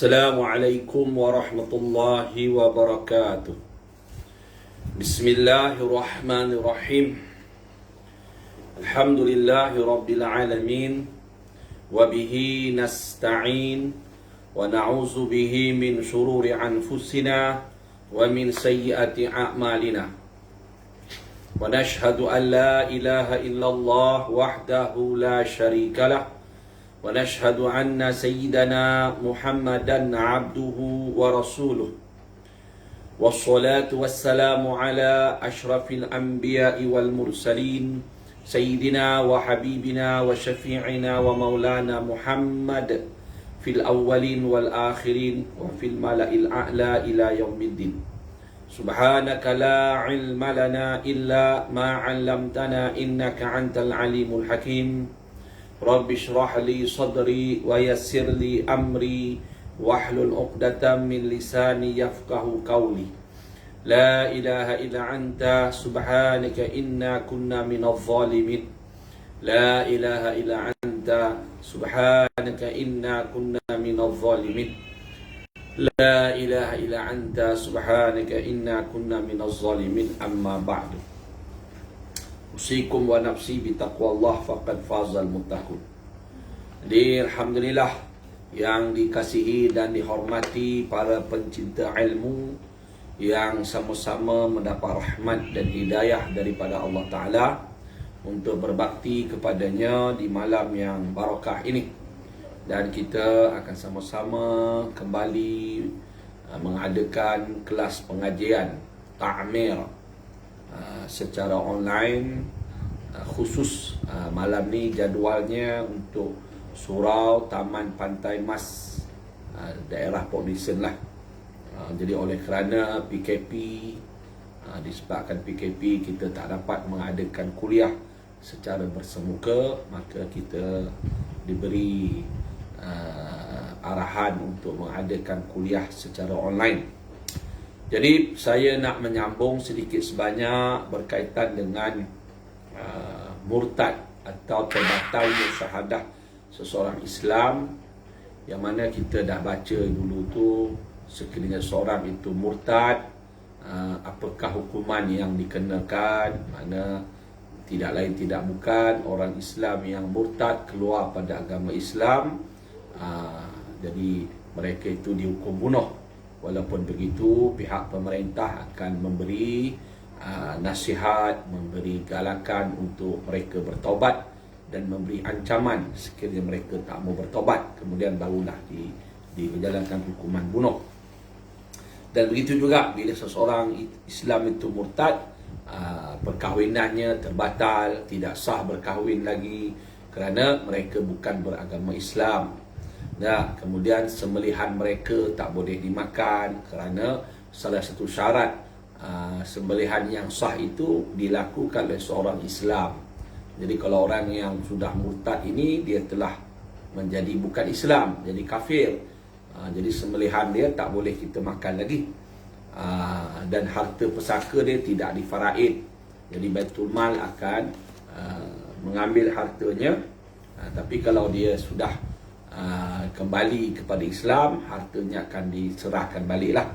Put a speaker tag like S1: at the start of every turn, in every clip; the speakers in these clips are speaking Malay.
S1: Assalamualaikum warahmatullahi wabarakatuh. Bismillahirrahmanirrahim. Alhamdulillahi rabbil alamin. Wabihi nasta'in. Wa na'udzu bihi min syururi anfusina wa min sayyiati a'malina. Wa nashhadu an la ilaha illallah wahdahu la syarika lah. ونشهد أن سيدنا محمدا عبده ورسوله والصلاة والسلام على أشرف الأنبياء والمرسلين سيدنا وحبيبنا وشفيعنا ومولانا محمد في الأولين والآخرين وفي الملأ الأعلى إلى يوم الدين. سبحانك لا علم لنا إلا ما علمتنا إنك أنت العليم الحكيم. Rabbi shrah li sadri wa yassir li amri wahlul 'uqdatam min lisani yafqahu qawli. La ilaha illa anta subhanaka inna kunna minadh dhalimin. La ilaha illa anta subhanaka inna kunna minadh dhalimin. La ilaha illa anta subhanaka inna kunna minadh dhalimin. Amma ba'du. Usikum wa nafsi bitaqwallah faqad fazal muttaqun. Jadi alhamdulillah yang dikasihi dan dihormati para pencinta ilmu yang sama-sama mendapat rahmat dan hidayah daripada Allah Ta'ala untuk berbakti kepadanya di malam yang barakah ini. Dan kita akan sama-sama kembali mengadakan kelas pengajian ta'mir secara online, khusus malam ni jadualnya untuk surau Taman Pantai Mas, daerah Port Dickson lah. Jadi oleh kerana PKP, disebabkan PKP kita tak dapat mengadakan kuliah secara bersemuka, maka kita diberi arahan untuk mengadakan kuliah secara online. Jadi saya nak menyambung sedikit sebanyak berkaitan dengan murtad atau terbatalnya syahadah seseorang Islam, yang mana kita dah baca dulu tu, sekiranya seorang itu murtad, apakah hukuman yang dikenakan. Mana tidak lain tidak bukan orang Islam yang murtad keluar pada agama Islam, jadi mereka itu dihukum bunuh. Walaupun begitu, pihak pemerintah akan memberi nasihat, memberi galakan untuk mereka bertaubat dan memberi ancaman sekiranya mereka tak mau bertaubat, kemudian barulah dijalankan hukuman bunuh. Dan begitu juga bila seseorang Islam itu murtad, perkahwinannya terbatal, tidak sah berkahwin lagi kerana mereka bukan beragama Islam. Nah, kemudian sembelihan mereka tak boleh dimakan kerana salah satu syarat sembelihan yang sah itu dilakukan oleh seorang Islam. Jadi kalau orang yang sudah murtad ini, dia telah menjadi bukan Islam, jadi kafir. Jadi sembelihan dia tak boleh kita makan lagi. Dan harta pesaka dia tidak difaraid. Jadi Baitul Mal akan mengambil hartanya. Tapi kalau dia sudah kembali kepada Islam, hartanya akan diserahkan baliklah.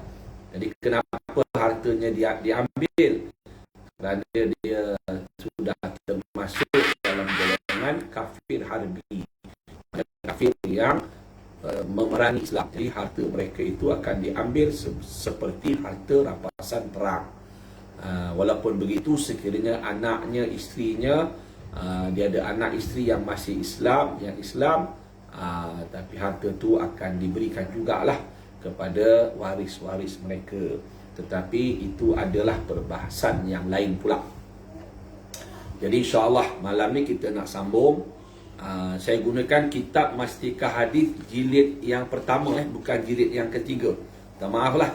S1: Jadi kenapa hartanya diambil? Kerana dia sudah termasuk dalam golongan kafir harbi, kafir yang memerangi Islam. Jadi harta mereka itu akan diambil seperti harta rampasan perang. Walaupun begitu, sekiranya anaknya, isterinya, dia ada anak isteri yang masih Islam, tapi harta tu akan diberikan jugalah kepada waris-waris mereka. Tetapi itu adalah perbahasan yang lain pula. Jadi insyaAllah malam ni kita nak sambung. Saya gunakan kitab Mastikah Hadis jilid yang pertama, bukan jilid yang ketiga. Minta maaf lah,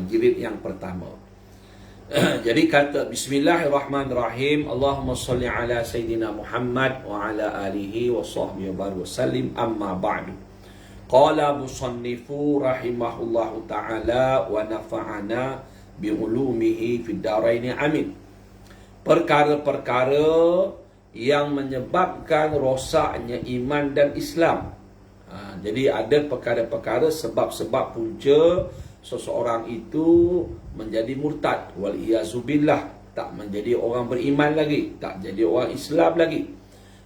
S1: jilid yang pertama. Jadi kata Bismillahirrahmanirrahim. Allahumma salli ala Sayyidina Muhammad wa ala alihi wa sahbihi wa sallim. Amma ba'du. Qala musannifu rahimahullahu ta'ala wa nafa'ana bi'ulumihi fid daraini amin. Perkara-perkara yang menyebabkan rosaknya iman dan Islam. Jadi ada perkara-perkara sebab-sebab punca seseorang itu menjadi murtad, wal iazubillah, tak menjadi orang beriman lagi, tak jadi orang Islam lagi.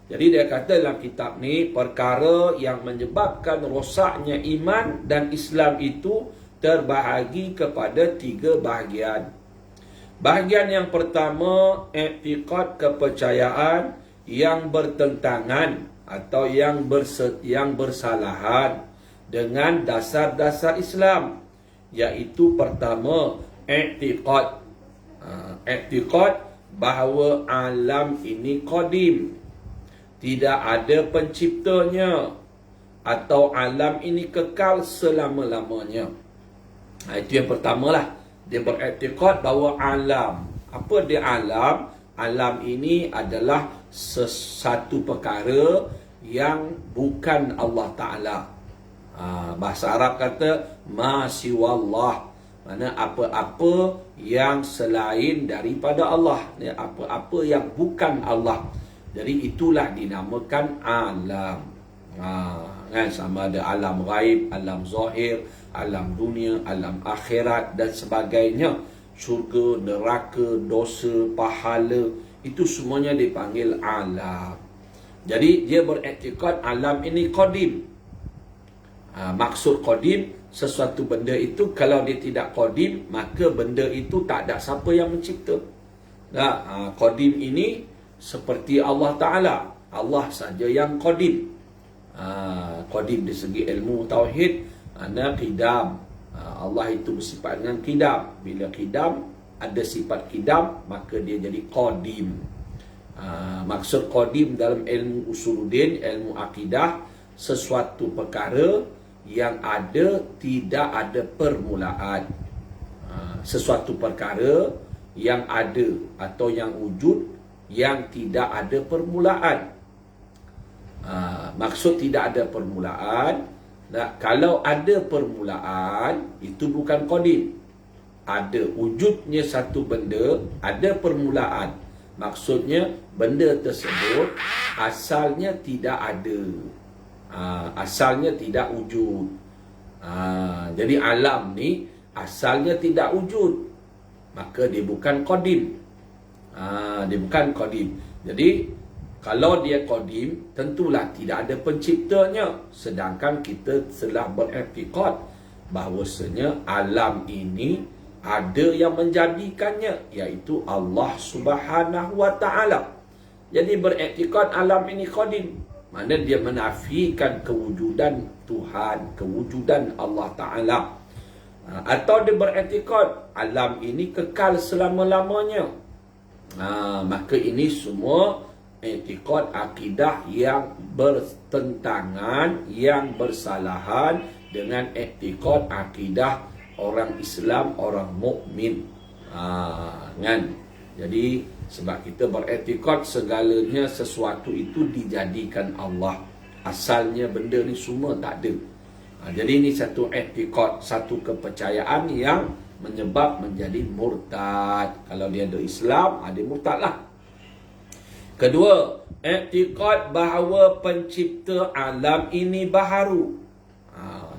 S1: Jadi dia kata dalam kitab ni, perkara yang menyebabkan rosaknya iman dan Islam itu terbahagi kepada 3 bahagian. Bahagian yang pertama, i'tiqad, kepercayaan yang bertentangan atau yang bersalahan dengan dasar-dasar Islam, iaitu pertama, i'tiqad. I'tiqad bahawa alam ini qadim, tidak ada penciptanya, atau alam ini kekal selama-lamanya. Itu yang pertama lah. Dia beriktikad bahawa alam. Apa dia alam? Alam ini adalah sesuatu perkara yang bukan Allah Ta'ala. Bahasa Arab kata ma siwallah. Mana apa-apa yang selain daripada Allah. Apa-apa yang bukan Allah. Jadi itulah dinamakan alam. Kan, sama ada alam ghaib, alam zahir, alam dunia, alam akhirat dan sebagainya. Syurga, neraka, dosa, pahala, itu semuanya dipanggil alam. Jadi dia beriktikad alam ini qadim. Maksud qadim, sesuatu benda itu kalau dia tidak qadim, maka benda itu tak ada siapa yang mencipta. Qadim ini seperti Allah Ta'ala. Allah saja yang qadim. Qadim dari segi ilmu tauhid, qidam. Allah itu bersifat dengan qidam. Bila qidam ada sifat qidam, maka dia jadi qadim. Maksud qadim dalam ilmu usuluddin, ilmu akidah, sesuatu perkara yang ada tidak ada permulaan. Sesuatu perkara yang ada atau yang wujud yang tidak ada permulaan. Maksud tidak ada permulaan, kalau ada permulaan, itu bukan qadim. Ada wujudnya satu benda, ada permulaan. Maksudnya benda tersebut asalnya tidak ada, asalnya tidak wujud. Jadi alam ni asalnya tidak wujud, maka dia bukan qadim. Dia bukan qadim. Jadi kalau dia qadim, tentulah tidak ada penciptanya. Sedangkan kita telah beriktikad bahawasanya alam ini ada yang menjadikannya, iaitu Allah Subhanahu wa Ta'ala. Jadi beriktikad alam ini qadim, mana dia menafikan kewujudan Tuhan, kewujudan Allah Ta'ala. Atau dia beriktikad alam ini kekal selama-lamanya. Maka ini semua i'tiqad akidah yang bertentangan, yang bersalahan dengan i'tiqad akidah orang Islam, orang mukmin. Kan? Jadi sebab kita beriktikad segalanya sesuatu itu dijadikan Allah. Asalnya benda ni semua tak ada. Jadi ini satu i'tiqad, satu kepercayaan yang menyebab menjadi murtad. Kalau dia ada Islam, dia murtad lah. Kedua, i'tiqad bahawa pencipta alam ini baharu.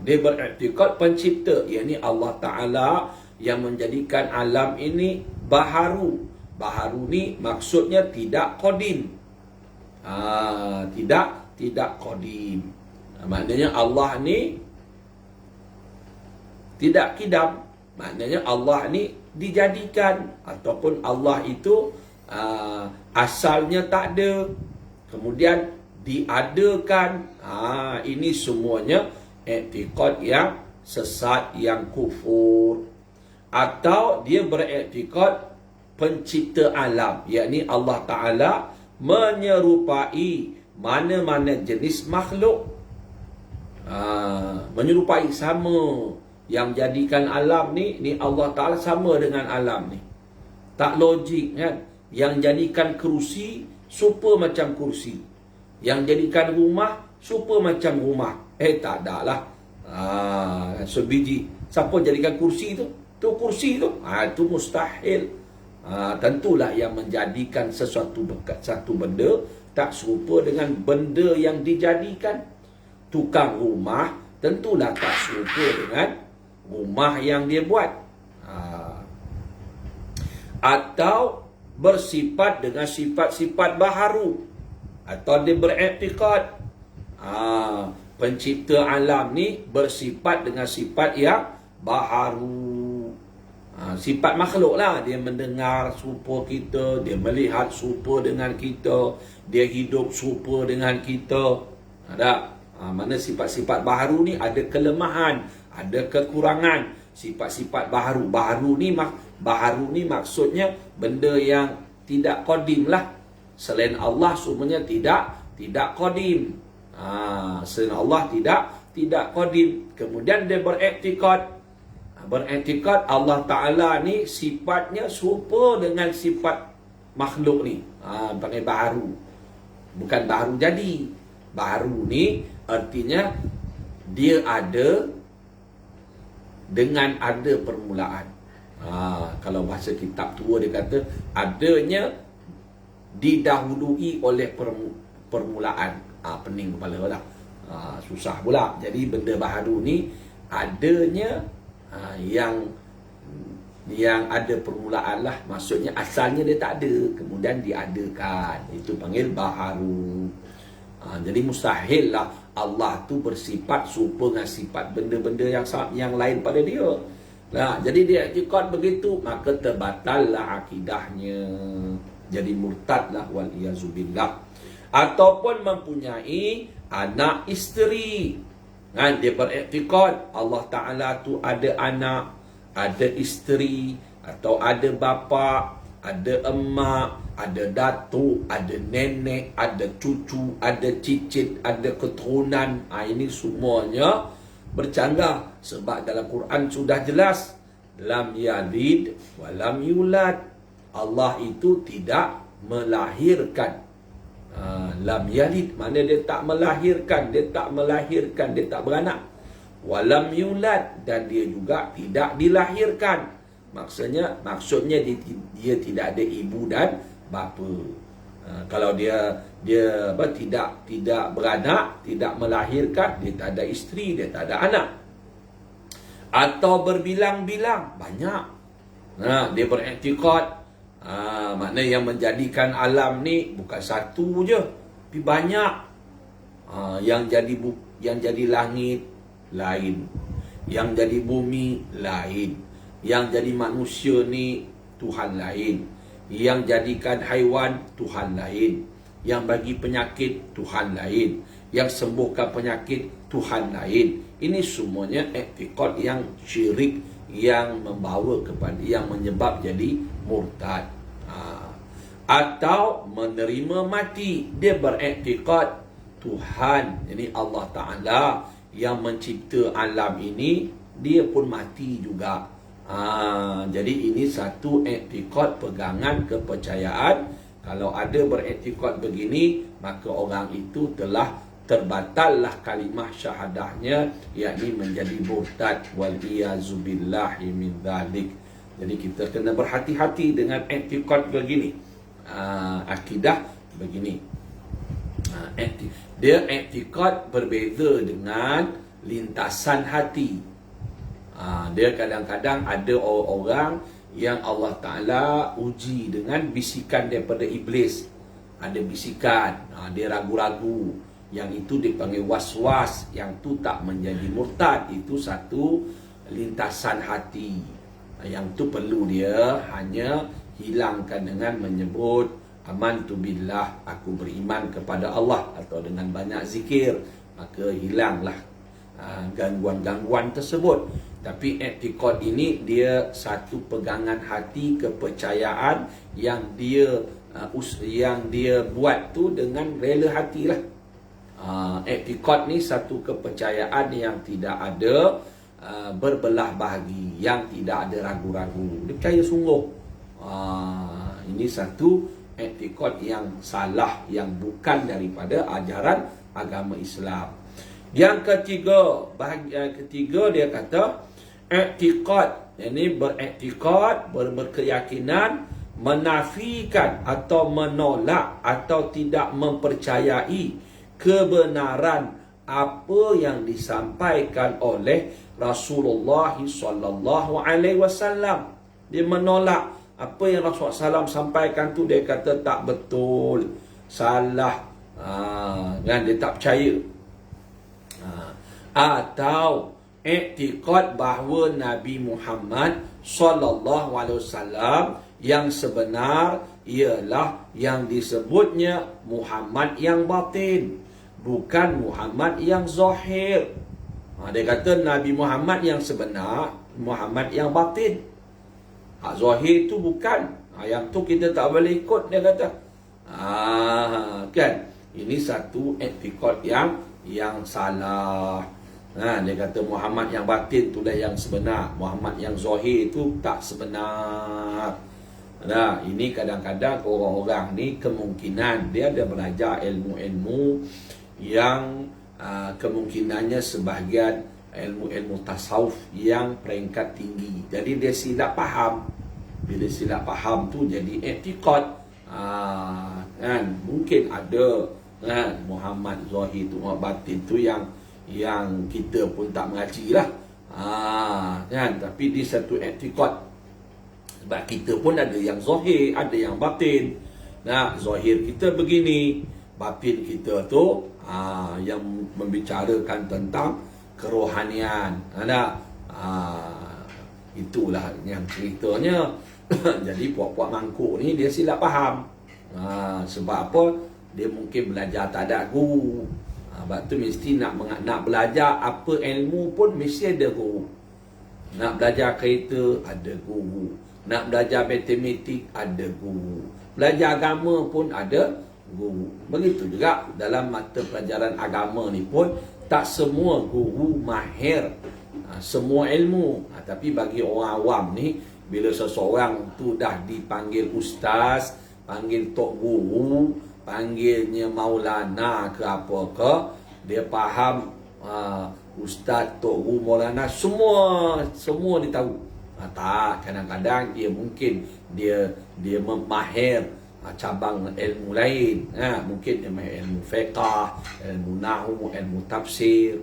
S1: Dia beriktikad pencipta, yakni Allah Ta'ala yang menjadikan alam ini baharu. Baharu ni maksudnya tidak qadim. Tidak qadim. Maknanya Allah ni tidak qidam. Maknanya Allah ni dijadikan, ataupun Allah itu asalnya tak ada, kemudian diadakan. Ini semuanya i'tiqad yang sesat, yang kufur. Atau dia beriktikad pencipta alam, yakni Allah Ta'ala menyerupai mana-mana jenis makhluk. Menyerupai, sama. Yang jadikan alam ni Allah Ta'ala sama dengan alam ni. Tak logik kan? Yang jadikan kerusi serupa macam kerusi, yang jadikan rumah serupa macam rumah. Tak ada lah. Sebiji. Siapa jadikan kursi tu? Tu kursi tu. Itu mustahil. Tentulah yang menjadikan satu benda tak serupa dengan benda yang dijadikan. tukang rumah tentulah tak serupa dengan rumah yang dia buat. Atau bersifat dengan sifat-sifat baharu, atau dia berektikad pencipta alam ni bersifat dengan sifat yang baharu. Sifat makhluk lah. Dia mendengar serupa kita, dia melihat serupa dengan kita, dia hidup serupa dengan kita. Ada mana sifat-sifat baharu ni ada kelemahan, ada kekurangan. Sifat-sifat baharu ni maksudnya benda yang tidak qadim lah. Selain Allah semuanya tidak qadim. Selain Allah tidak qadim. Kemudian dia berektikad Allah Ta'ala ni sifatnya serupa dengan sifat makhluk ni. Panggil baharu. Bukan baharu jadi. Baharu ni artinya dia ada dengan ada permulaan. Kalau bahasa kitab tua dia kata adanya didahului oleh permulaan. Pening kepala lah. Susah pula. Jadi benda baharu ni adanya yang ada permulaan lah. Maksudnya asalnya dia tak ada, kemudian diadakan. Itu panggil baharu. Jadi mustahil lah Allah tu bersifat serupa dengan sifat benda-benda yang lain pada dia. Jadi dia iktikad begitu, maka terbatal lah akidahnya. Jadi murtad lah, wal-iyazubillah. Ataupun mempunyai anak isteri. Dia berektikad Allah Ta'ala tu ada anak, ada isteri, atau ada bapa, ada emak, ada datuk, ada nenek, ada cucu, ada cicit, ada keturunan. Ini semuanya bercanggah. Sebab dalam Quran sudah jelas, lam yalid wa lam yulad. Allah itu tidak melahirkan. Lam yalid mana dia tak melahirkan, dia tak beranak. Walam yulad, dan dia juga tidak dilahirkan. Maksudnya dia tidak ada ibu dan bapa. Kalau dia tidak beranak, tidak melahirkan, dia tak ada isteri, dia tak ada anak. Atau berbilang-bilang, banyak. Dia berektikad makna yang menjadikan alam ni bukan satu je, tapi banyak. Yang jadi langit lain, yang jadi bumi lain, yang jadi manusia ni Tuhan lain, yang jadikan haiwan Tuhan lain, yang bagi penyakit Tuhan lain, yang sembuhkan penyakit Tuhan lain. Ini semuanya iktikad yang syirik, yang membawa kepada, yang menyebab jadi murtad. Atau menerima mati. Dia berektikad Tuhan, ini Allah Ta'ala yang mencipta alam ini, dia pun mati juga. Jadi ini satu iktikad, pegangan, kepercayaan. Kalau ada berektikad begini, maka orang itu telah terbatallah kalimah syahadahnya, yakni menjadi murtad, wal-iyazubillahi min dzalik. Jadi kita kena berhati-hati dengan iktikad begini. Akidah begini. Dia iktikad berbeza dengan lintasan hati. Dia kadang-kadang ada orang yang Allah Ta'ala uji dengan bisikan daripada iblis. Ada bisikan, dia ragu-ragu. Yang itu dipanggil was-was. Yang tu tak menjadi murtad. Itu satu lintasan hati. Yang tu perlu dia hanya hilangkan dengan menyebut amantu billah, aku beriman kepada Allah, atau dengan banyak zikir, maka hilanglah gangguan-gangguan tersebut. Tapi iktikad ini dia satu pegangan hati, kepercayaan yang dia buat tu dengan rela hatilah. Iktikad ni satu kepercayaan yang tidak ada berbelah bahagi, yang tidak ada ragu-ragu, dia percaya sungguh. Ini satu iktikad yang salah, yang bukan daripada ajaran agama Islam. Yang ketiga, bahagian ketiga dia kata iktikad, ini beriktikad, berkeyakinan, menafikan atau menolak atau tidak mempercayai kebenaran apa yang disampaikan oleh Rasulullah sallallahu alaihi wasallam. Dia menolak apa yang Rasulullah SAW sampaikan tu, dia kata tak betul, salah, kan, dia tak percaya. Atau i'tiqad bahawa Nabi Muhammad sallallahu alaihi wasallam yang sebenar ialah yang disebutnya Muhammad yang batin, bukan Muhammad yang zahir. Dia kata Nabi Muhammad yang sebenar, Muhammad yang batin. Zahir tu bukan. Yang tu kita tak boleh ikut, dia kata. Kan? Ini satu i'tiqad yang salah. Dia kata Muhammad yang batin itulah yang sebenar, Muhammad yang zahir itu tak sebenar. Ini kadang-kadang orang-orang ni kemungkinan dia ada belajar ilmu-ilmu yang kemungkinannya sebahagian ilmu-ilmu tasawuf yang peringkat tinggi. Jadi dia silap faham. Bila silap faham tu jadi i'tiqad. Kan? Mungkin ada kan, Muhammad zahir tu, Muhammad batin tu yang kita pun tak mengaji lah. Kan? Tapi di satu i'tiqad. Sebab kita pun ada yang zahir, ada yang batin. Zahir kita begini, batin kita tu yang membicarakan tentang kerohanian. Itulah yang ceritanya. Jadi puak-puak mangkuk ni dia silap faham. Sebab apa? Dia mungkin belajar tak ada guru. Sebab tu mesti nak belajar apa ilmu pun mesti ada guru. Nak belajar kereta ada guru. Nak belajar matematik ada guru. Belajar agama pun ada guru. Begitu juga dalam mata pelajaran agama ni pun tak semua guru mahir semua ilmu. Tapi bagi orang awam ni, bila seseorang tu dah dipanggil ustaz, panggil tok guru, panggilnya maulana ke apa ke, dia faham ustaz, tok guru, maulana, semua dia tahu. Tak, kadang-kadang dia mungkin dia memahir cabang ilmu lain. Mungkin dia mahir ilmu fiqh, ilmu nahwu, ilmu tafsir,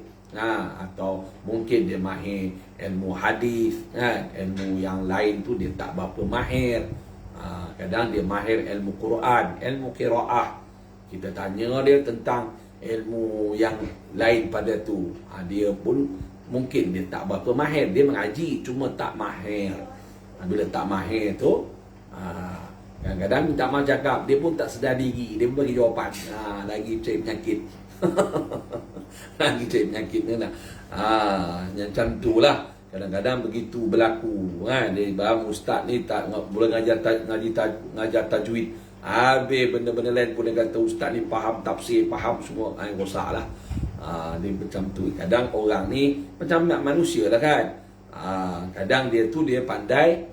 S1: atau mungkin dia mahir ilmu hadis, ilmu yang lain tu dia tak berapa mahir. Kadang dia mahir ilmu Quran, ilmu qiraah. Kita tanya dia tentang ilmu yang lain pada tu, dia pun mungkin dia tak berapa mahir. Dia mengaji cuma tak mahir. Bila tak mahir tu, kadang-kadang minta maaf cakap, dia pun tak sedar diri, dia pun bagi jawapan. Lagi cari penyakit. Lagi cari penyakit ni lah. Macam tu lah. Kadang-kadang begitu berlaku. Dia faham ustaz ni tak boleh ngajar tajwid. Habis benda-benda lain pun dia kata ustaz ni faham tafsir, faham semua. Rosak lah. Dia macam tu. Kadang orang ni macam manusia lah kan. Kadang dia tu dia pandai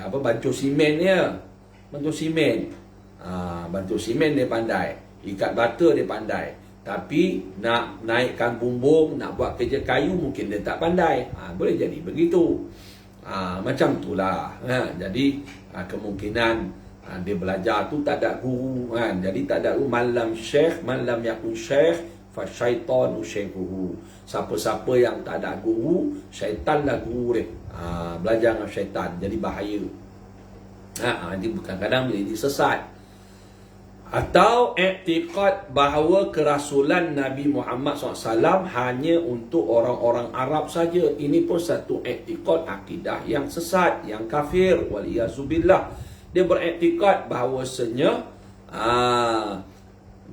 S1: apa, bancuh simen dia. Bancuh simen. Bancuh simen dia pandai. Ikat bata dia pandai. Tapi nak naikkan bumbung, nak buat kerja kayu mungkin dia tak pandai. Boleh jadi begitu. Macam tu lah. Jadi kemungkinan dia belajar tu tak ada guru kan. Jadi tak ada guru. Malam syekh, malam yakun syekh, fa syaitanu syekhuhu. Siapa-siapa yang tak ada guru, syaitan lah guru dia. Belajar dengan syaitan, jadi bahaya. Jadi kadang-kadang jadi sesat. Atau i'tiqad bahawa kerasulan Nabi Muhammad SAW hanya untuk orang-orang Arab saja. Ini pun satu i'tiqad akidah yang sesat, yang kafir. Waliyazubillah. Dia beriktikad bahawasanya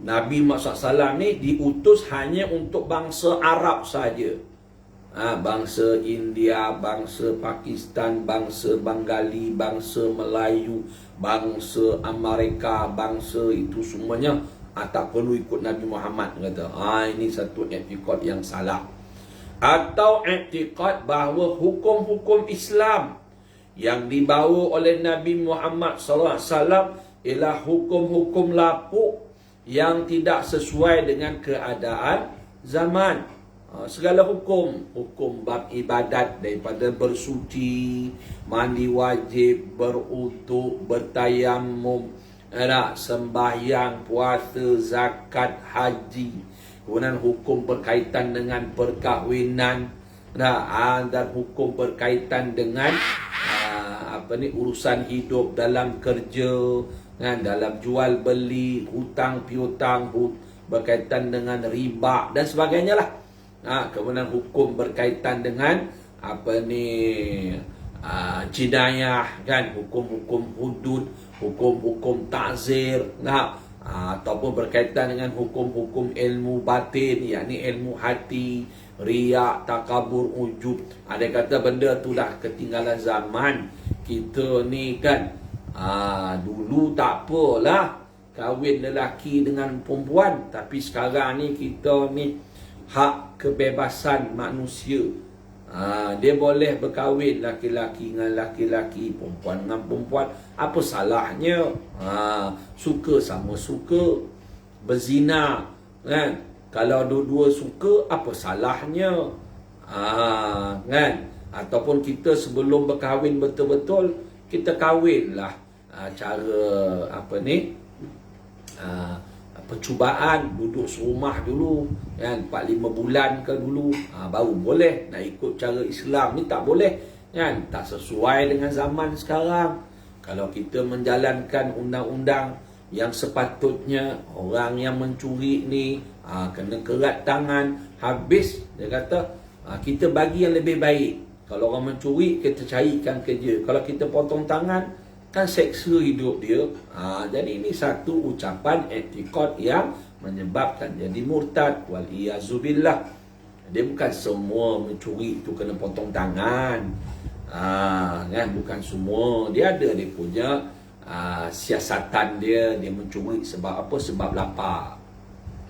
S1: Nabi Muhammad SAW ni diutus hanya untuk bangsa Arab saja. Bangsa India, bangsa Pakistan, bangsa Bengali, bangsa Melayu, bangsa Amerika, bangsa itu semuanya tak perlu ikut Nabi Muhammad, kata. Ini satu i'tikad yang salah. Atau i'tikad bahawa hukum-hukum Islam yang dibawa oleh Nabi Muhammad SAW ialah hukum-hukum lapuk yang tidak sesuai dengan keadaan zaman. Segala hukum bab ibadat, daripada bersuci, mandi wajib, beruduk, bertayamum, sembahyang, puasa, zakat, haji, kemudian hukum berkaitan dengan perkahwinan, dan hukum berkaitan dengan urusan hidup dalam kerja, dalam jual beli, hutang piutang, berkaitan dengan riba dan sebagainya lah. Kemudian hukum berkaitan dengan jinayah, kan, hukum-hukum hudud, hukum-hukum ta'zir, ataupun berkaitan dengan hukum-hukum ilmu batin, yakni ilmu hati, riak, takabur, ujub. Ada kata benda tu dah ketinggalan zaman kita ni, kan. Dulu tak apalah kahwin lelaki dengan perempuan, tapi sekarang ni kita ni hak kebebasan manusia. Dia boleh berkahwin laki-laki dengan laki-laki, perempuan dengan perempuan. Apa salahnya? Suka sama suka, berzina, kan? Kalau dua-dua suka, apa salahnya? Kan? Ataupun kita sebelum berkahwin betul-betul, kita kahwinlah cara percubaan, duduk serumah dulu, kan, 4-5 bulan ke dulu, baru boleh nak ikut cara Islam ni. Tak boleh, kan, tak sesuai dengan zaman sekarang. Kalau kita menjalankan undang-undang yang sepatutnya, orang yang mencuri ni kena kerat tangan, habis. Dia kata kita bagi yang lebih baik. Kalau orang mencuri, kita carikan kerja. Kalau kita potong tangan, kan seksa hidup dia. Jadi ini satu ucapan etikot yang menyebabkan jadi murtad. Wal-iyazubillah. Dia bukan semua mencuri itu kena potong tangan. Kan? Bukan semua. Dia ada dia punya siasatan dia. Dia mencuri sebab apa? Sebab lapar.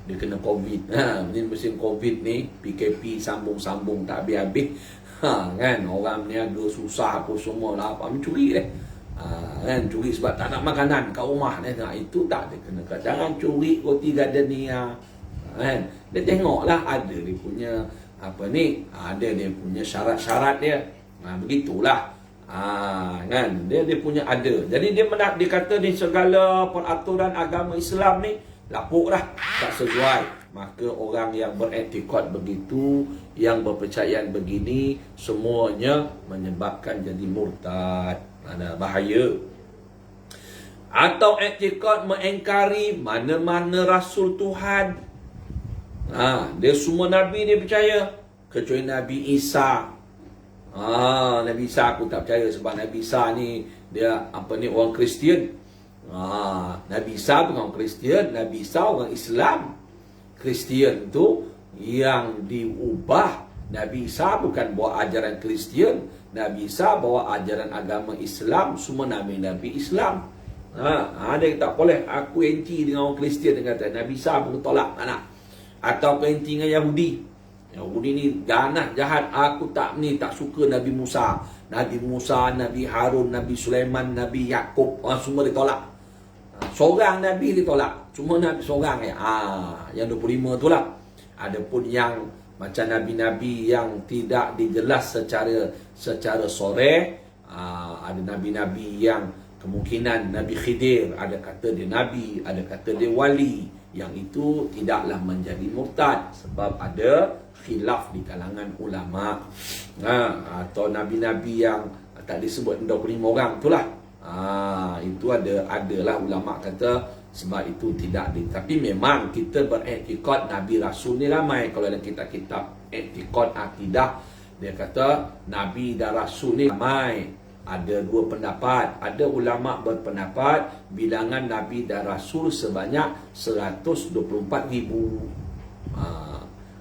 S1: Dia kena COVID. Ini musim COVID ni, PKP sambung-sambung tak habis-habis. Kan, orang niaga susah apa semua lah, apa mencuri deh. Kan, curi sebab tak nak makanan kat rumah ni. Itu tak ada kena. Jangan curi roti gardenia. Kan, dia tengoklah ada dia punya ada dia punya syarat-syarat dia. Begitulah. Kan, dia punya ada. Jadi dia kata ni segala peraturan agama Islam ni lapuk dah, tak sesuai. Maka orang yang beretikad begitu, yang berpercayaan begini, semuanya menyebabkan jadi murtad. Ada bahaya. Atau etikad mengingkari mana-mana Rasul Tuhan. Dia semua Nabi dia percaya, kecuali Nabi Isa. Nabi Isa aku tak percaya, sebab Nabi Isa ni dia orang Kristian. Nabi Isa bukan orang Kristian, Nabi Isa orang Islam. Kristian tu yang diubah. Nabi Isa bukan bawa ajaran Kristian, Nabi Isa bawa ajaran agama Islam. Semua Nabi Islam. Dia tak boleh aku anti dengan orang Kristian. Dia kata Nabi Isa pun tolak, tak nak. Atau anti dengan Yahudi. Yahudi ni ganas, jahat. Aku tak suka Nabi Musa. Nabi Musa, Nabi Harun, Nabi Sulaiman, Nabi Yakub, semua ditolak. Seorang Nabi ditolak. Cuma Nabi seorang yang 25 tu lah. Adapun yang macam Nabi-Nabi yang tidak dijelas secara soreh, ada Nabi-Nabi yang kemungkinan Nabi Khidir, ada kata dia Nabi, ada kata dia wali. Yang itu tidaklah menjadi murtad, sebab ada khilaf di kalangan ulama. Atau Nabi-Nabi yang tak disebut 25 orang tu lah. Itu adalah ulama kata sebab itu tidak tapi memang kita beretikad Nabi Rasul ni ramai. Kalau dalam kitab-kitab etikad akidah, dia kata Nabi dan Rasul ni ramai. Ada dua pendapat. Ada ulama berpendapat bilangan Nabi dan Rasul sebanyak 124,000.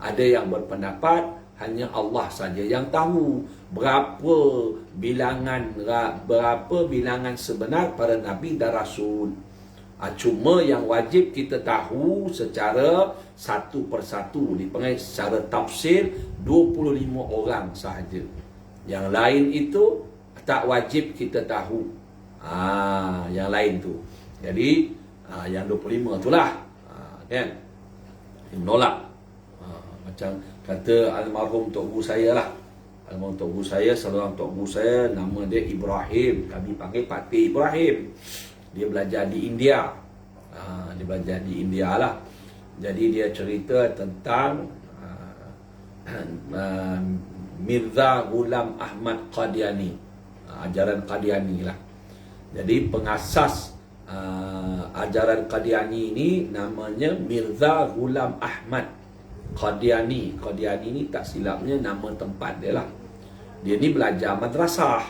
S1: Ada yang berpendapat hanya Allah saja yang tahu berapa bilangan sebenar para Nabi dan Rasul. Cuma yang wajib kita tahu secara satu persatu, dipanggil secara tafsir 25 orang sahaja. Yang lain itu tak wajib kita tahu. Yang lain tu. Jadi yang 25 itulah. Kan? Menolak. Macam kata almarhum Tok Guru saya lah. Almarhum Tok Guru saya, seorang Tok Guru saya, nama dia Ibrahim. Kami panggil Pak Ibrahim. dia belajar di India. Dia belajar di India lah. Jadi dia cerita tentang Mirza Ghulam Ahmad Qadiani, ajaran Qadiani lah. Jadi pengasas ajaran Qadiani ini namanya Mirza Ghulam Ahmad Qadiani. Qadiani ni tak silapnya nama tempat dia lah. Dia ni belajar madrasah,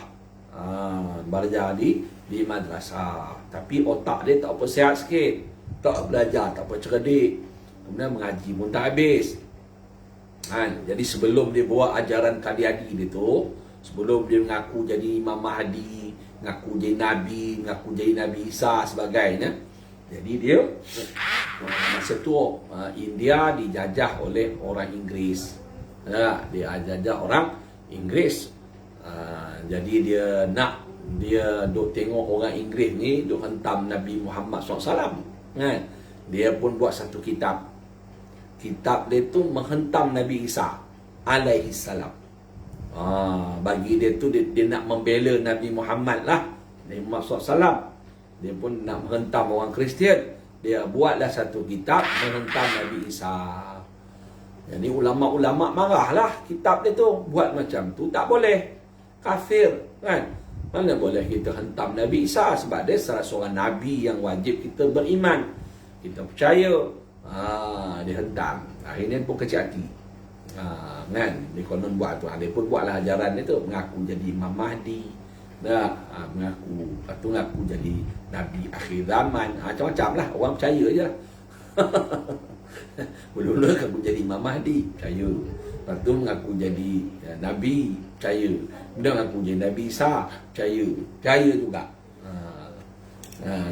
S1: belajar di madrasah. Tapi otak dia tak apa sihat sikit, tak belajar, tak apa cerdik. Kemudian mengaji pun tak habis. Jadi sebelum dia buat ajaran Qadiani dia tu, sebelum dia mengaku jadi Imam Mahdi, mengaku jadi Nabi, mengaku jadi Nabi Isa sebagainya. Jadi dia masa tu India dijajah oleh orang Inggeris. Dia jajah orang Inggeris. Jadi dia duk tengok orang Inggeris ni duk hentam Nabi Muhammad SAW. Dia pun buat satu kitab. Kitab dia tu menghentam Nabi Isa alaihi salam. Bagi dia tu dia nak membela Nabi Muhammad lah, Nabi Muhammad SAW. Dia pun nak menghentam orang Kristian. Dia buatlah satu kitab menghentam Nabi Isa. Jadi ulama-ulama marahlah kitab dia tu. Buat macam tu tak boleh, kafir kan. Mana boleh kita hentam Nabi Isa, sebab dia salah seorang Nabi yang wajib kita beriman, kita percaya. Dia hentam. Akhirnya pun kecil hati. Kan, dia konon buat tu. Dia pun buatlah ajaran dia tu, mengaku jadi Imam Mahdi. Mengaku jadi Nabi akhir zaman. Macam-macam lah, orang percaya je lah. Mula-mula mengaku jadi Imam Mahdi, percaya. Lepas tu mengaku jadi Nabi, percaya. Kemudian mengaku jadi Nabi Isa, percaya. Percaya juga.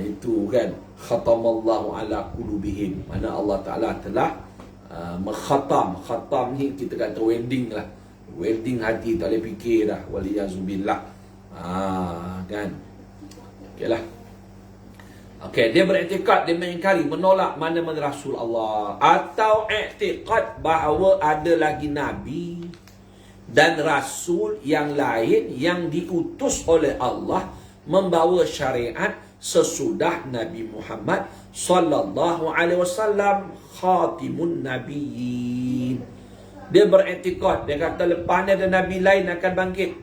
S1: Itu kan, khatamallahu ala qulubihim, mana Allah Ta'ala telah mengkhatam. Khatam ni kita kata welding lah. Welding hati, tak boleh fikir dah. Waliyazubillah. Kan. Okeylah. Okey, dia beriktikad, dia mengingkari, menolak mana-mana Rasul Allah, atau iktikad bahawa ada lagi Nabi dan Rasul yang lain yang diutus oleh Allah membawa syariat sesudah Nabi Muhammad sallallahu alaihi wasallam, khatimun nabiyyin. Dia beriktikad, dia kata lepas ni ada Nabi lain akan bangkit,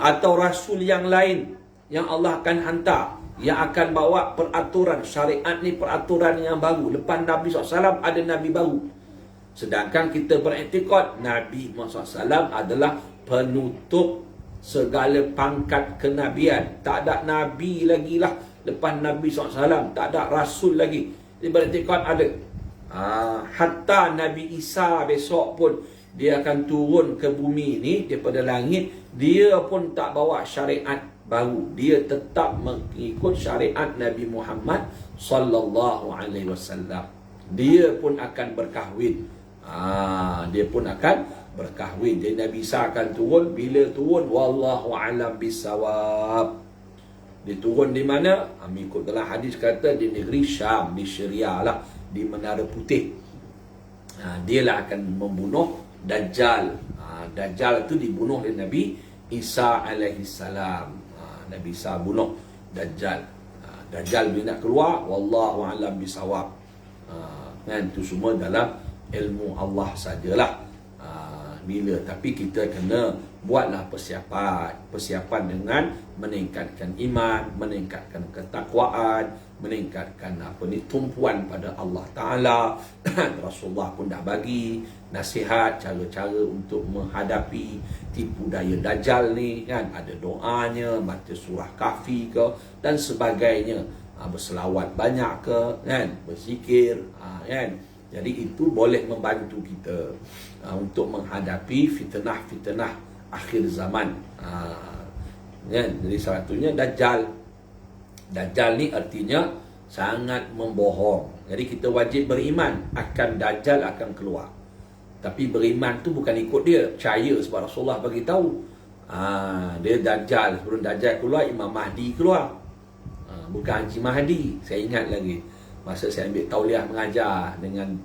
S1: atau Rasul yang lain yang Allah akan hantar, yang akan bawa peraturan syariat ni, peraturan yang baru. Lepas Nabi SAW ada Nabi baru. Sedangkan kita beriktikad Nabi Muhammad SAW adalah penutup segala pangkat kenabian. Tak ada Nabi lagi lah lepas Nabi SAW. Tak ada Rasul lagi. Dia beriktikad ada. Hatta Nabi Isa besok pun dia akan turun ke bumi ni daripada langit. Dia pun tak bawa syariat baru. Dia tetap mengikut syariat Nabi Muhammad sallallahu alaihi wasallam. Dia pun akan berkahwin. Dia pun akan berkahwin. Jadi Nabi Isa akan turun. Bila turun, wallahu alam bisawab. Dia turun di mana? Mengikut dalam hadis kata di negeri Syam, di Syria lah, di Menara Putih. Dia lah akan membunuh Dajjal. Dajjal itu dibunuh oleh Nabi Isa alaihi salam. Nabi Isa bunuh Dajjal. Dajjal bila nak keluar, wallahu alam bisawab. Kan, itu semua dalam ilmu Allah sajalah. Bila, tapi kita kena buatlah persiapan dengan meningkatkan iman, meningkatkan ketakwaan, meningkatkan tumpuan pada Allah Ta'ala. Rasulullah pun dah bagi nasihat, cara-cara untuk menghadapi tipu daya Dajjal ni kan. Ada doanya, baca surah Kahfi ke dan sebagainya, berselawat banyak ke kan, berzikir kan. Jadi itu boleh membantu kita untuk menghadapi fitnah-fitnah akhir zaman. Kan? Jadi salah satunya Dajjal. Dajjal ni artinya sangat membohong. Jadi kita wajib beriman akan Dajjal akan keluar. Tapi beriman tu bukan ikut dia, percaya sebab Rasulullah bagi tahu. Dia Dajjal, sebelum Dajjal keluar, Imam Mahdi keluar. Bukan Haji Mahdi. Saya ingat lagi masa saya ambil tauliah mengajar dengan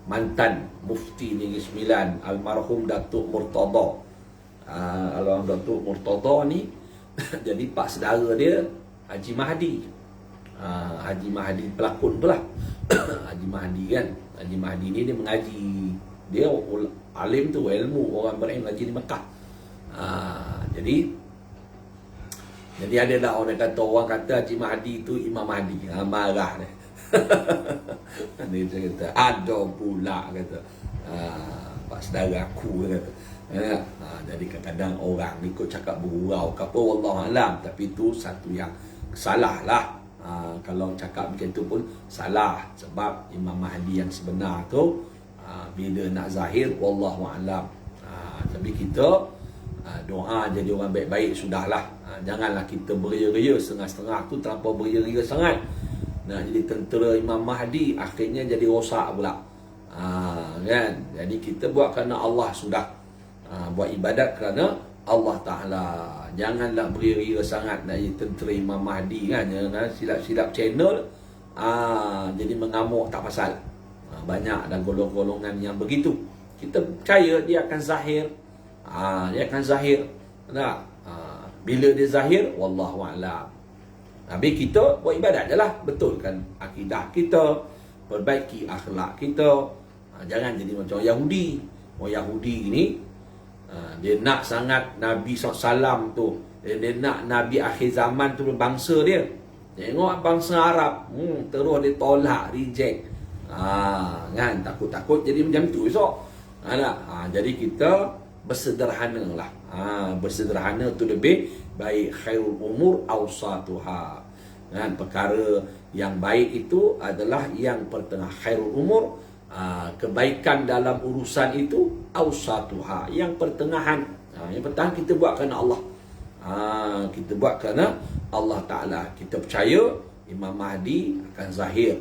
S1: mantan mufti Negeri Sembilan, almarhum Datuk Murtada. Almarhum Datuk Murtada ni jadi pak saudara dia Haji Mahdi. Haji Mahdi pelakon tu lah. Haji Mahdi kan. Haji Mahdi ni dia mengaji. Dia alim tu, ilmu orang berilmu ngaji di Mekah. Jadi ada dah orang kata Haji Mahdi tu Imam Mahdi. Marah dia. Dia kata ada pula kata. Pak saudara aku kata. Jadi kadang-kadang orang ni kau cakap bergurau ke apa wallahualam, tapi tu satu yang salah lah. Kalau cakap macam tu pun salah, sebab Imam Mahdi yang sebenar tu bila nak zahir wallahualam. Tapi kita doa jadi orang baik-baik sudahlah. Janganlah kita beria-ria setengah-setengah tu, terlampau beria-ria sangat. Nak jadi tentera Imam Mahdi akhirnya jadi rosak pula. Kan? Jadi kita buat kerana Allah sudah. Buat ibadat kerana Allah Ta'ala. Janganlah beria-ria sangat nak jadi tentera Imam Mahdi kan. Jangan silap-silap channel jadi mengamuk tak pasal. Banyak dan golong-golongan yang begitu. Kita percaya dia akan zahir. Dia akan zahir. Tak? Bila dia zahir, wallahualam. Habis kita buat ibadat je lah. Betulkan akidah kita, perbaiki akhlak kita. Jangan jadi macam Yahudi. Orang Yahudi ni dia nak sangat Nabi SAW tu. Dia nak Nabi akhir zaman tu berbangsa dia. Tengok bangsa Arab, terus dia tolak, reject. Kan, takut-takut jadi macam tu esok. Jadi kita bersederhana lah. Bersederhana tu lebih baik. Khairul umur awsatuha. Kan, perkara yang baik itu adalah yang pertengah. Khairul umur, kebaikan dalam urusan itu awsatuha, yang pertengahan. Yang pertama kita buat kerana Allah. Kita buat kerana Allah Ta'ala. Kita percaya Imam Mahdi akan zahir.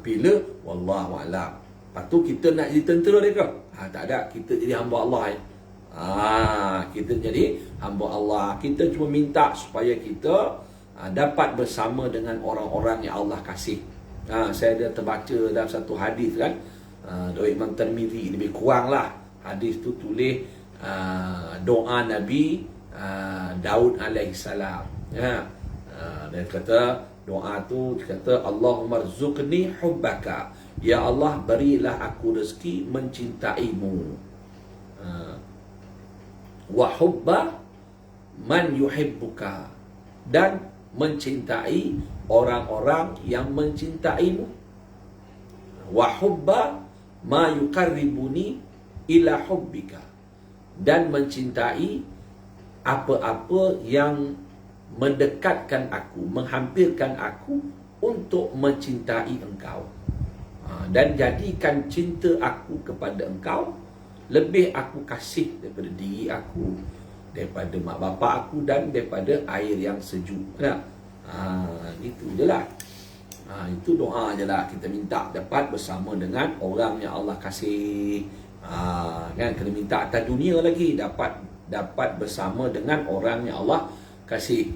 S1: Bila? Wallahualam. Lepas tu kita nak jadi tentera dia ke? Tak ada. Kita jadi hamba Allah. Kita jadi hamba Allah. Kita cuma minta supaya kita dapat bersama dengan orang-orang yang Allah kasih. Saya ada terbaca dalam satu hadis kan, dari Imam Tirmizi, lebih kurang lah hadis tu tulis doa Nabi Daud alaihissalam. Dia kata doa tu, dia kata Allahumma rzuqni hubbaka, ya Allah berilah aku rezeki mencintaimu, wa hubba man yuhibbuka, dan mencintai orang-orang yang mencintaimu, wa hubba ma yuqarribuni ila hubbika, dan mencintai apa-apa yang mendekatkan aku, menghampirkan aku untuk mencintai engkau, dan jadikan cinta aku kepada engkau lebih aku kasih daripada diri aku, daripada mak bapak aku, dan daripada air yang sejuk. Itu je lah. Itu doa je lah. Kita minta dapat bersama dengan orang yang Allah kasih. Kan, kena minta atas dunia lagi, dapat bersama dengan orang yang Allah kasih.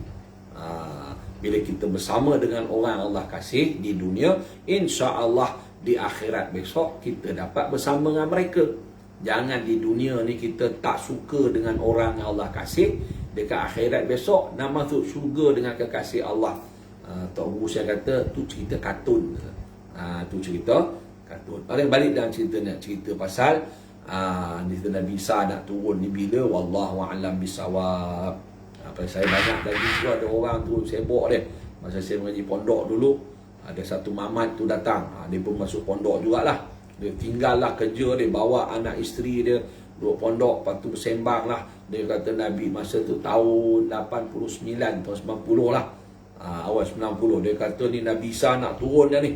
S1: Bila kita bersama dengan orang yang Allah kasih di dunia, insya-Allah di akhirat besok kita dapat bersama dengan mereka. Jangan di dunia ni kita tak suka dengan orang yang Allah kasih, dekat akhirat besok nak masuk syurga dengan kekasih Allah. Tok Guru saya kata tu cerita kartun. Tu cerita kartun. Balik dalam cerita pasal Nabi Isa nak turun ni bila, wallahu a'lam bisawab. Saya banyak lagi tu, ada orang tu sibuk dia. Masa saya mengaji pondok dulu, ada satu mamat tu datang. Dia pun masuk pondok jugalah. Dia tinggallah kerja dia, bawa anak isteri dia duduk pondok, lepas tu bersembang lah. Dia kata Nabi masa tu tahun 89, tahun 90 lah, awal 90. Dia kata ni Nabi Isa nak turun dah ni.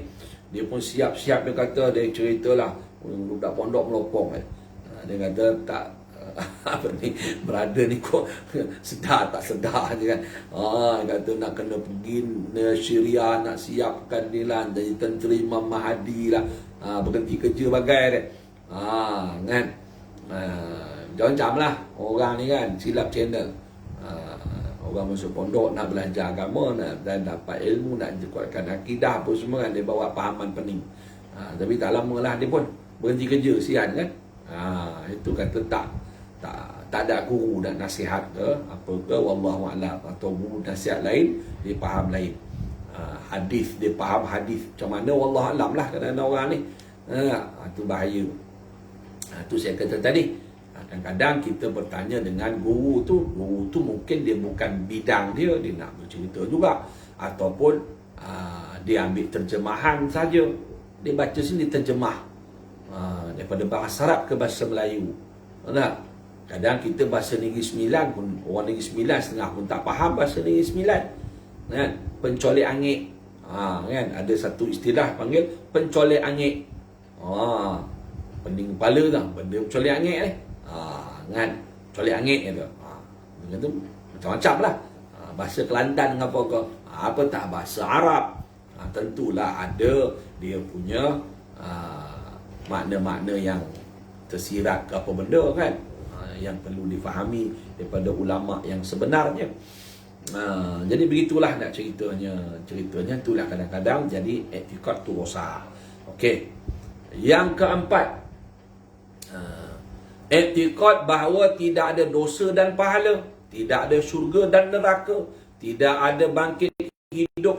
S1: Dia pun siap-siap, dia kata, dia ceritalah budak pondok melopong. Dia kata tak, apa ni, brother ni kok sedar tak sedar je kan. Dia kata nak kena pergi Syria, nak siapkan ni lah, jadi tentera Imam Mahdi lah, berhenti kerja bagai dia. Kan, macam-macam lah orang ni kan, silap channel. Orang masuk pondok nak belajar agama, dan dapat ilmu, nak kuatkan akidah apa semua kan, dia bawa pahaman pening. Tapi tak lama lah dia pun berhenti kerja, sian kan. Itu kata tak tak ada guru nak nasihat ke apa ke, wallahu a'lam, atau guru nasihat lain dia faham lain. Hadis dia faham hadis macam mana, wallahu a'lam lah kadang-kadang orang ni. Itu bahaya. Itu saya kata tadi, kadang-kadang kita bertanya dengan guru tu mungkin dia bukan bidang dia nak bercerita juga, ataupun dia ambil terjemahan saja, dia baca sini terjemah daripada bahasa Arab ke bahasa Melayu. Kadang kita bahasa Negeri Sembilan pun, orang Negeri Sembilan setengah pun tak faham bahasa Negeri Sembilan, kan? Pencolek angin, kan? Ada satu istilah panggil pencolek angin. Pening kepala tu, benda pencolek angin ni, kan? Pencolek angin tu, benda tu macam-macam lah. Bahasa Kelantan dengan apa ke, apa tak bahasa Arab, tentulah ada dia punya makna-makna yang tersirat ke apa benda, kan? Yang perlu difahami daripada ulama yang sebenarnya. Jadi begitulah nak ceritanya itulah kadang-kadang jadi i'tiqad tu rosak. Okey. Yang keempat, i'tiqad bahawa tidak ada dosa dan pahala, tidak ada syurga dan neraka, tidak ada bangkit hidup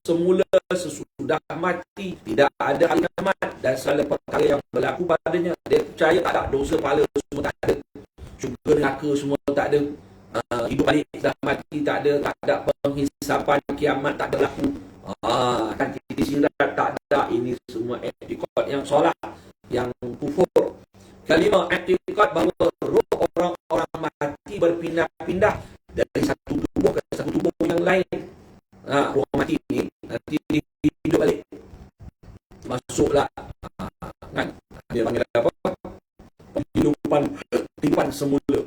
S1: semula sesudah mati, tidak ada kiamat dan segala perkara yang berlaku padanya. Dia percaya tak ada dosa, pahala semua tak ada, syurga neraka semua tak ada, hidup balik setelah mati tak ada penghisapan, kiamat tak berlaku, kan titik sirat tak ada. Ini semua i'tiqad yang salah, yang kufur. Kelima, i'tiqad bahawa roh orang-orang mati berpindah-pindah dari satu tubuh ke satu tubuh yang lain. Roh mati ni nanti hidup balik, masuklah, kan? Dia panggil apa? Kehidupan semula.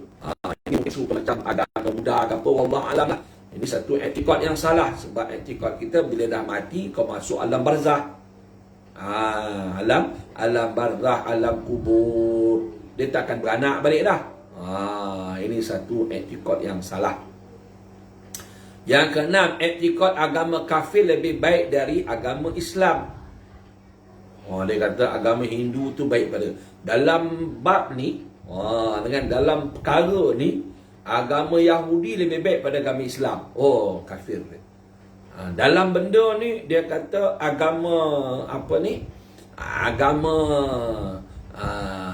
S1: Ini mungkin macam agama Buddha ke apa, wallahu a'lam lah. Ini satu i'tiqad yang salah, sebab i'tiqad kita bila dah mati kau masuk alam barzah. Alam barzah, alam kubur, dia takkan beranak balik dah. Ini satu i'tiqad yang salah. Yang keenam, i'tiqad agama kafir lebih baik dari agama Islam. Dia kata agama Hindu tu baik pada dalam bab ni, dengan dalam perkara ni agama Yahudi lebih baik pada agama Islam. Kafir. Dalam benda ni dia kata agama apa ni, agama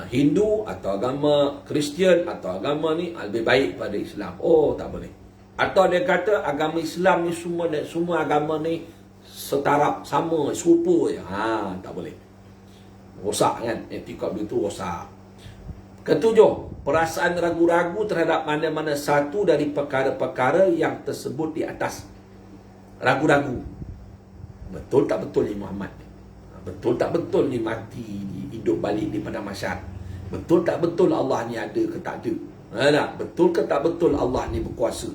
S1: Hindu atau agama Kristian atau agama ni lebih baik pada Islam. Tak boleh. Atau dia kata agama Islam ni semua agama ni setara, sama, serupa je. Tak boleh. Rosak, kan? I'tiqad itu rosak. Ketujuh, perasaan ragu-ragu terhadap mana-mana satu dari perkara-perkara yang tersebut di atas. Ragu-ragu. Betul tak betul ni Muhammad? Betul tak betul ni mati, hidup balik di padang mahsyar? Betul tak betul Allah ni ada ke tak ada? Betul ke tak betul Allah ni berkuasa?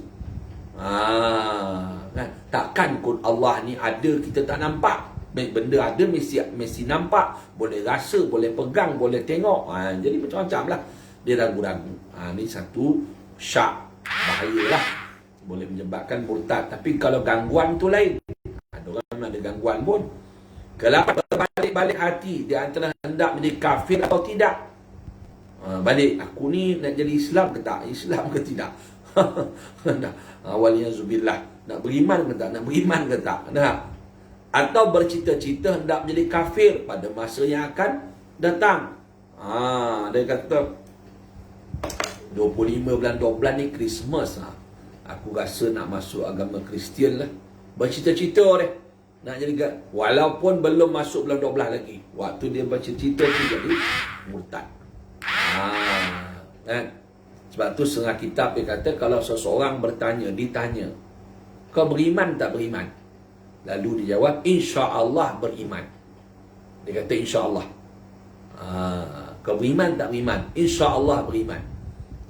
S1: Kan? Takkan kot Allah ni ada kita tak nampak. Benda ada mesti nampak, boleh rasa, boleh pegang, boleh tengok. Jadi macam-macam lah dia ragu-ragu. Ni satu syak, bahayalah, boleh menyebabkan murtad. Tapi kalau gangguan tu lain, ada orang ada gangguan pun. Kelapan, berbalik-balik hati di antara hendak menjadi kafir atau tidak. Balik, aku ni nak jadi Islam ke tak? Islam ke tidak? Waliyazubillah, nak beriman ke tak? Nak beriman ke tak? Atau bercita-cita hendak menjadi kafir pada masa yang akan datang. Dia kata 25 bulan 12 ni Christmas. Aku rasa nak masuk agama Kristian lah. Bercita-cita dia nak jadi, walaupun belum masuk bulan 12 lagi. Waktu dia bercita-cita tu jadi murtad. Kan? Sebab tu setengah kitab dia kata kalau seseorang ditanya, kau beriman tak beriman? Lalu dia jawab, insya-Allah beriman. Dia kata insya-Allah. Kau beriman tak beriman? Insya-Allah beriman.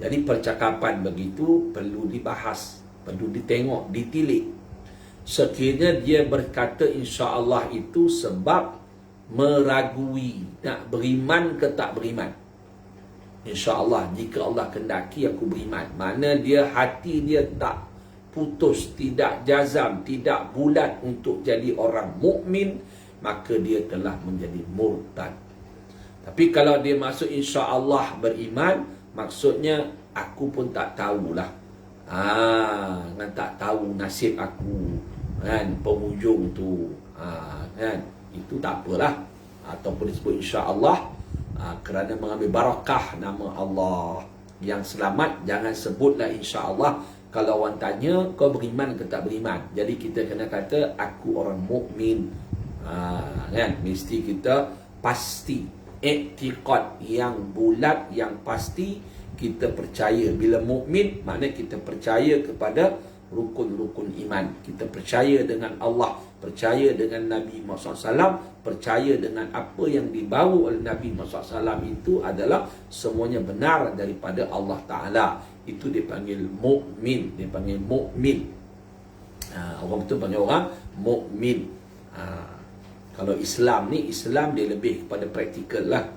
S1: Jadi percakapan begitu perlu dibahas, perlu ditengok, ditilik. Sekiranya dia berkata insya-Allah itu sebab meragui nak beriman ke tak beriman. InsyaAllah, jika Allah kendaki aku beriman. Mana dia hati dia tak putus, tidak jazam, tidak bulat untuk jadi orang mukmin, maka dia telah menjadi murtad. Tapi kalau dia masuk insya-Allah beriman, Maksudnya aku pun tak tahulah. Kan tak tahu nasib aku kan penghujung tu. Kan itu tak apalah. Ataupun disebut insya-Allah, kerana mengambil barakah nama Allah. Yang selamat jangan sebutlah insya-Allah. Kalau orang tanya kau beriman ke tak beriman, jadi kita kena kata aku orang mukmin. Kan mesti kita pasti, i'tiqad yang bulat, yang pasti, kita percaya. Bila mukmin maknanya kita percaya kepada rukun-rukun iman. Kita percaya dengan Allah, percaya dengan Nabi Muhammad SAW, percaya dengan apa yang dibawa oleh Nabi Muhammad SAW itu adalah semuanya benar daripada Allah Ta'ala. Itu dipanggil mukmin, dipanggil mukmin. Orang tu panggil orang mukmin. Kalau Islam ni, Islam dia lebih kepada praktikal lah.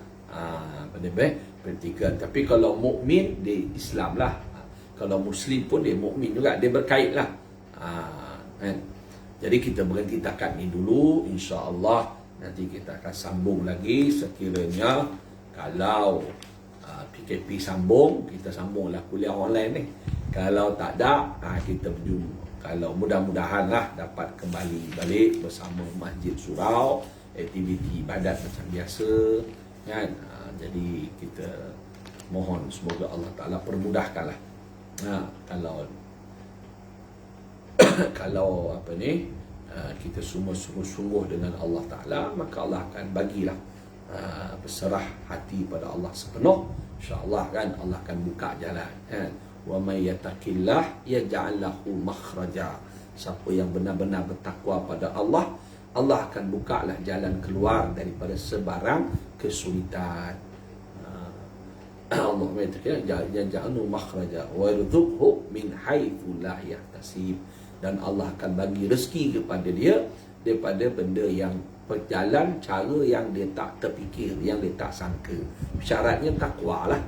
S1: Lebih praktikal. Tapi kalau mukmin dia Islam lah. Kalau Muslim pun dia mukmin juga, dia berkait lah. Kan? Jadi kita berhenti takat ni dulu. InsyaAllah nanti kita akan sambung lagi sekiranya kalau PKP sambung, kita sambunglah kuliah online ni. Kalau tak ada, kita berjumpa. Kalau mudah-mudahan lah dapat kembali balik bersama Masjid Surau, aktiviti ibadat macam biasa kan. Jadi kita mohon semoga Allah Ta'ala permudahkanlah. Kalau apa ni, kita semua sungguh-sungguh dengan Allah Ta'ala, maka Allah akan bagilah berserah hati pada Allah sepenuh. InsyaAllah kan Allah akan buka jalan kan. Wa may yattaqillah yaj'al lahu makhraja. Siapa yang benar-benar bertakwa pada Allah, Allah akan bukalah jalan keluar daripada sebarang kesulitan. Allah yaj'al makhraja wa yarzuqhu min haitsu la yahtasib. Dan Allah akan bagi rezeki kepada dia daripada benda yang berjalan cara yang dia tak terfikir, yang dia tak sangka. Syaratnya takwa lah.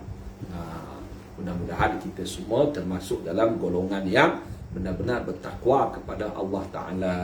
S1: Mudah-mudahan kita semua termasuk dalam golongan yang benar-benar bertakwa kepada Allah Ta'ala.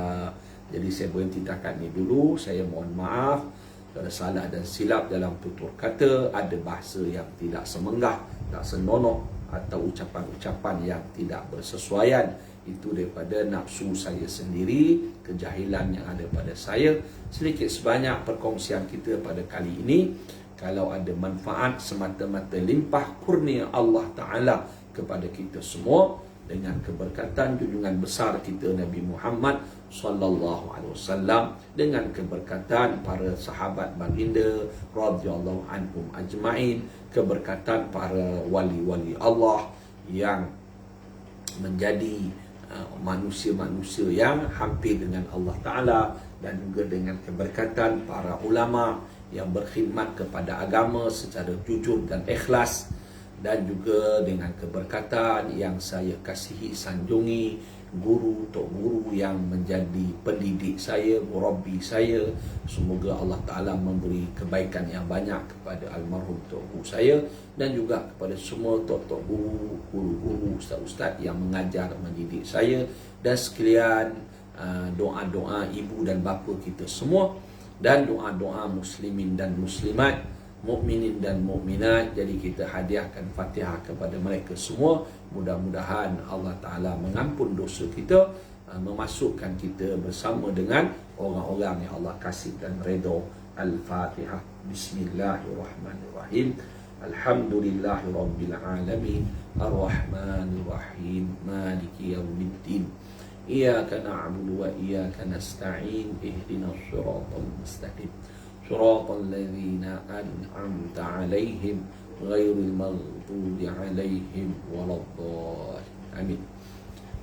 S1: Jadi saya berhenti takat ni dulu. Saya mohon maaf kalau salah dan silap dalam tutur kata, ada bahasa yang tidak semenggah, tak senonoh, atau ucapan-ucapan yang tidak bersesuaian. Itu daripada nafsu saya sendiri, kejahilan yang ada pada saya. Sedikit sebanyak perkongsian kita pada kali ini, kalau ada manfaat semata-mata limpah kurnia Allah Ta'ala kepada kita semua, dengan keberkatan junjungan besar kita Nabi Muhammad sallallahu alaihi wasallam, dengan keberkatan para sahabat baginda radhiyallahu anhum ajmain, keberkatan para wali-wali Allah yang menjadi manusia-manusia yang hampir dengan Allah Ta'ala, dan juga dengan keberkatan para ulama yang berkhidmat kepada agama secara jujur dan ikhlas, dan juga dengan keberkatan yang saya kasihi sanjungi guru, tok guru yang menjadi pendidik saya, murabbi saya. Semoga Allah Ta'ala memberi kebaikan yang banyak kepada almarhum tok guru saya, dan juga kepada semua tok-tok guru, guru-guru, ustaz-ustaz yang mengajar, mendidik saya, dan sekalian doa-doa ibu dan bapa kita semua, dan doa-doa muslimin dan muslimat, mukminin dan mukminat. Jadi kita hadiahkan Fatihah kepada mereka semua. Mudah-mudahan Allah Ta'ala mengampun dosa kita, memasukkan kita bersama dengan orang-orang yang Allah kasih dan redha. Al-Fatihah. Bismillahirrahmanirrahim. Alhamdulillahirabbil alamin. Ar-Rahmanirrahim. Maliki yaumiddin. Iyyaka na'budu wa iyyaka nasta'in. Ihdinas siratal mustaqim. Siratal ladzina an'amta 'alaihim ghairil maghdubi 'alaihim waladdallin. Amin.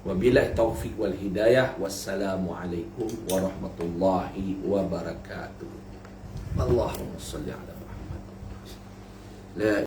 S1: Wabillahi taufiq wal hidayah. Wassalamu alaikum warahmatullahi wabarakatuh. Allahumma shalli ala Muhammad. La